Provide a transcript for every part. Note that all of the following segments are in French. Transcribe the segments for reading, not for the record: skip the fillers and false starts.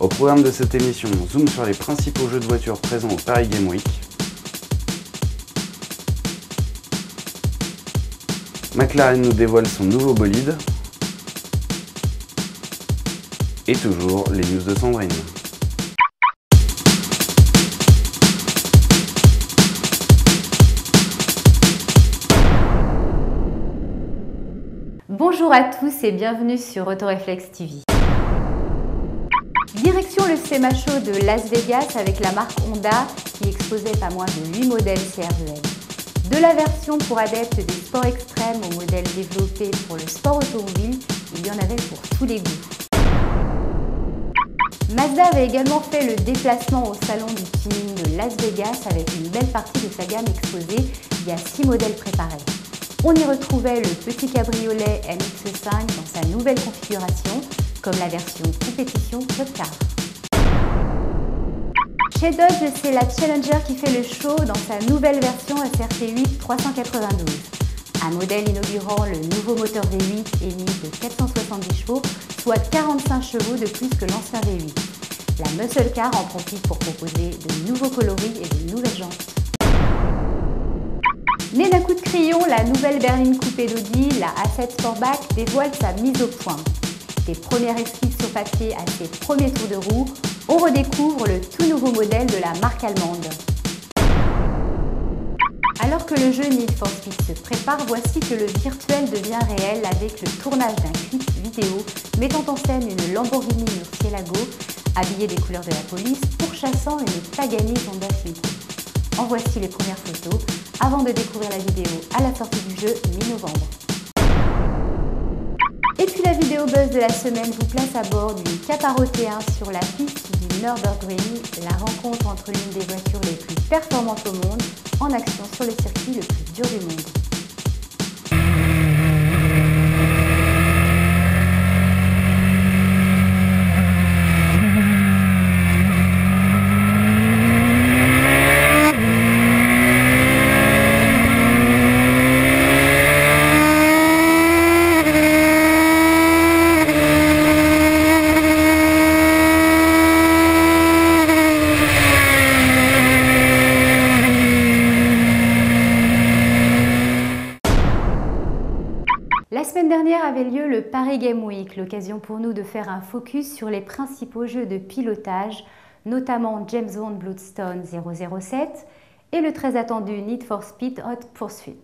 Au programme de cette émission, on zoome sur les principaux jeux de voiture présents au Paris Game Week. McLaren nous dévoile son nouveau bolide. Et toujours les news de Sandrine. Bonjour à tous et bienvenue sur Autoreflex TV. Direction le SEMA Show de Las Vegas avec la marque Honda qui exposait pas moins de 8 modèles CRV. De la version pour adeptes des sports extrêmes aux modèles développés pour le sport automobile, il y en avait pour tous les goûts. Mazda avait également fait le déplacement au salon du tuning de Las Vegas avec une belle partie de sa gamme exposée. Il y a 6 modèles préparés. On y retrouvait le petit cabriolet MX-5 dans sa nouvelle configuration, comme la version compétition Club Car. Chez Dodge, c'est la Challenger qui fait le show dans sa nouvelle version SRT8 392. Un modèle inaugurant le nouveau moteur V8 émis de 470 chevaux, soit 45 chevaux de plus que l'ancien V8. La Muscle Car en profite pour proposer de nouveaux coloris et de nouvelles jantes. Née d'un coup de crayon, la nouvelle berline coupée d'Audi, la A7 Sportback, dévoile sa mise au point. Des premières esquisses sur papier à ses premiers tours de roue, on redécouvre le tout nouveau modèle de la marque allemande. Alors que le jeu Need for Speed se prépare, voici que le virtuel devient réel avec le tournage d'un clip vidéo mettant en scène une Lamborghini Murcielago habillée des couleurs de la police pourchassant une Pagani Zonda Cinco. En voici les premières photos avant de découvrir la vidéo à la sortie du jeu mi-novembre. Et puis la vidéo buzz de la semaine vous place à bord d'une Caparo T1 sur la piste du Nürburgring, la rencontre entre l'une des voitures les plus performantes au monde en action sur le circuit le plus dur du monde. La semaine dernière avait lieu le Paris Game Week, l'occasion pour nous de faire un focus sur les principaux jeux de pilotage, notamment James Bond Bloodstone 007 et le très attendu Need for Speed Hot Pursuit.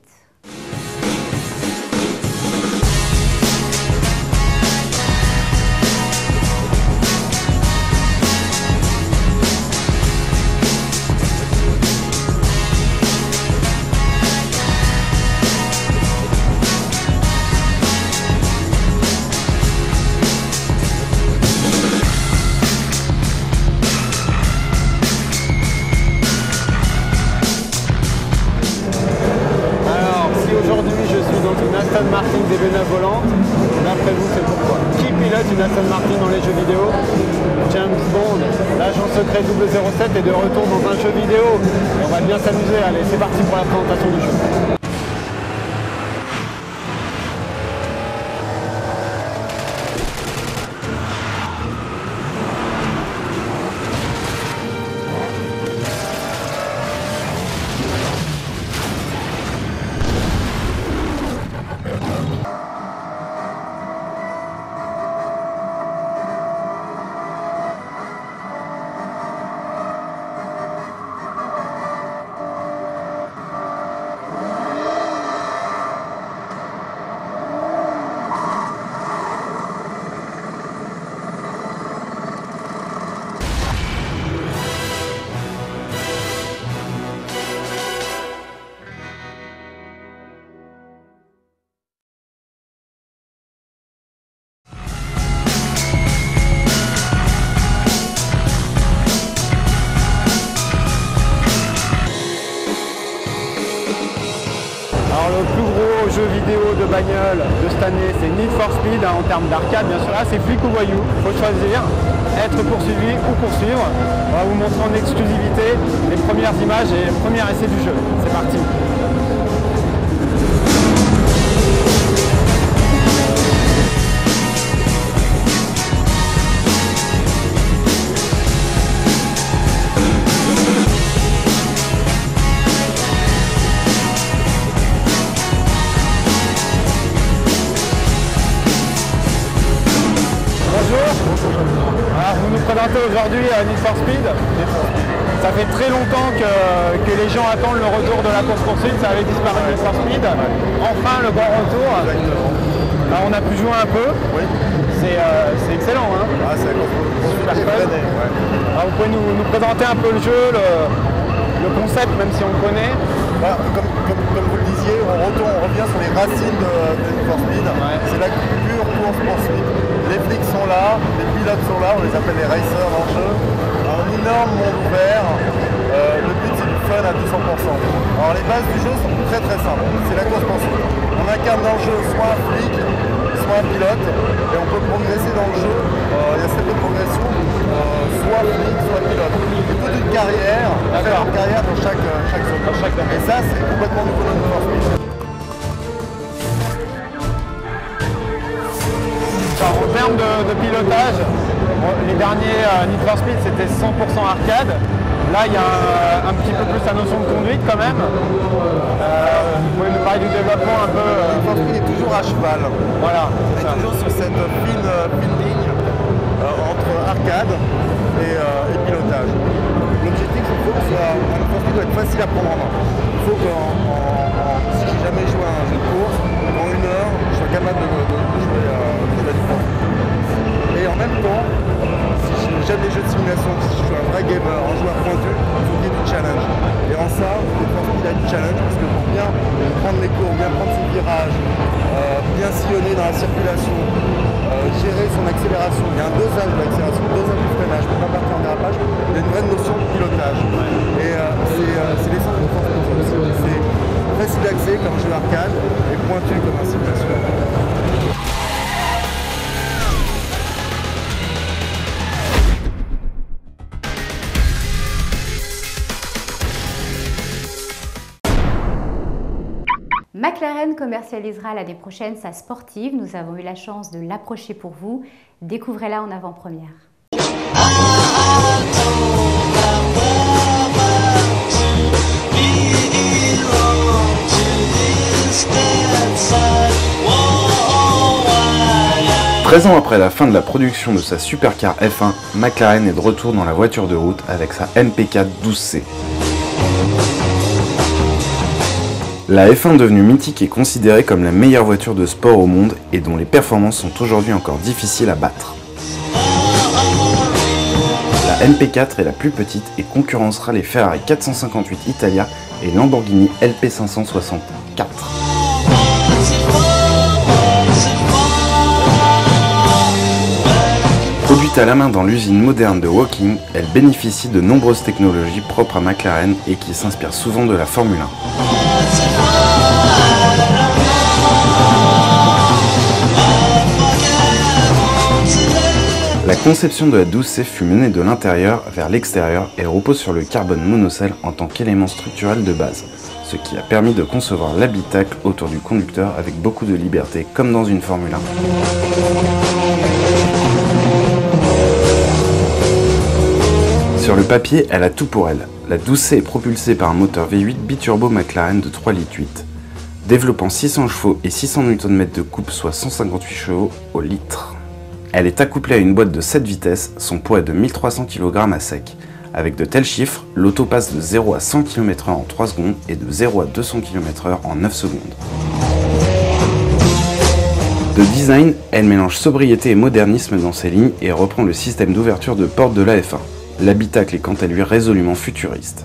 Aston Martin des bénévolents, d'après vous c'est pourquoi? Qui pilote une Aston Martin dans les jeux vidéo? James Bond, l'agent secret 007 est de retour dans un jeu vidéo. Et on va bien s'amuser, allez c'est parti pour la présentation du jeu. Alors le plus gros jeu vidéo de bagnole de cette année, c'est Need for Speed en termes d'arcade. Bien sûr, là c'est flic ou voyou. Il faut choisir, être poursuivi ou poursuivre. On va vous montrer en exclusivité les premières images et le premier essai du jeu. C'est parti. présenter aujourd'hui Need for Speed. Ça fait très longtemps que les gens attendent le retour de la course-poursuite, ça avait disparu Need for Speed. Enfin le grand retour. Alors, on a pu jouer un peu. Oui. C'est excellent. Hein, c'est super fun. Alors, vous pouvez nous présenter un peu le jeu, le concept, même si on le connaît. Comme vous le disiez, on revient sur les racines de Need for Speed. C'est la pure course-poursuite. Les flics sont là, les pilotes sont là, on les appelle les racers en jeu. Un énorme monde ouvert. Le but c'est du fun à 200%. Alors les bases du jeu sont très simples. C'est la course-poursuite. On incarne dans le jeu soit un flic, soit un pilote, et on peut progresser dans le jeu. Il y a cette progression, soit flic, soit pilote. Et toute une carrière, faire une carrière dans chaque zone. Et ça, c'est complètement nouveau dans Need for Speed. En termes de pilotage, les derniers Need for Speed c'était 100% arcade. Là il y a un petit peu plus la notion de conduite quand même. Vous pouvez nous parler du développement un peu Need for Speed est toujours à cheval. Voilà. On est toujours sur cette fine ligne entre arcade et pilotage. L'objectif c'est que Need for Speed doit être facile à prendre en main. Il faut que si j'ai jamais joué à un jeu de course, en 1 heure, je sois capable de jouer à Need for Speed. Et en même temps, si j'aime les jeux de simulation, si je suis un vrai gamer, un joueur pointu, il faut qu'il y ait du challenge. Et en ça, Need for Speed a du challenge parce que pour bien prendre les courbes, bien prendre ses virages, bien sillonner dans la circulation, gérer son accélération, il y a un dosage de l'accélération, un dosage du freinage pour ne pas partir en dérapage, il y a une vraie notion de pilotage. Et c'est l'essence de Need for Speed. C'est facile d'accès comme jeu arcade et pointu comme un simulation. McLaren commercialisera l'année prochaine sa sportive. Nous avons eu la chance de l'approcher pour vous. Découvrez-la en avant-première. Treize ans après la fin de la production de sa supercar F1, McLaren est de retour dans la voiture de route avec sa MP4 12C. La F1 devenue mythique est considérée comme la meilleure voiture de sport au monde et dont les performances sont aujourd'hui encore difficiles à battre. La MP4 est la plus petite et concurrencera les Ferrari 458 Italia et Lamborghini LP564. Produite à la main dans l'usine moderne de Woking, elle bénéficie de nombreuses technologies propres à McLaren et qui s'inspirent souvent de la Formule 1. La conception de la 12C fut menée de l'intérieur vers l'extérieur et repose sur le carbone monocelle en tant qu'élément structurel de base, ce qui a permis de concevoir l'habitacle autour du conducteur avec beaucoup de liberté comme dans une Formule 1. Sur le papier, elle a tout pour elle. La 12C est propulsée par un moteur V8 biturbo McLaren de 3,8 litres, développant 600 chevaux et 600 Nm de coupe, soit 158 chevaux au litre. Elle est accouplée à une boîte de 7 vitesses, son poids est de 1300 kg à sec. Avec de tels chiffres, l'auto passe de 0 à 100 km/h en 3 secondes et de 0 à 200 km/h en 9 secondes. De design, elle mélange sobriété et modernisme dans ses lignes et reprend le système d'ouverture de porte de la F1. L'habitacle est quant à lui résolument futuriste.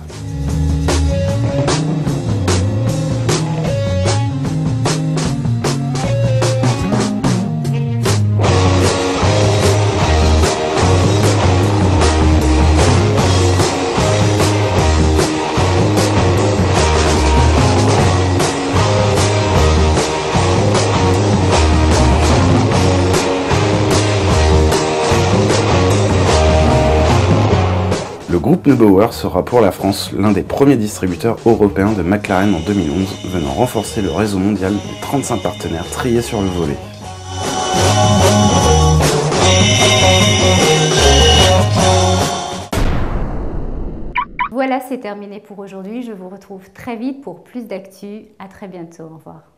Le groupe Neubauer sera pour la France l'un des premiers distributeurs européens de McLaren en 2011, venant renforcer le réseau mondial des 35 partenaires triés sur le volet. Voilà, c'est terminé pour aujourd'hui. Je vous retrouve très vite pour plus d'actu. À très bientôt. Au revoir.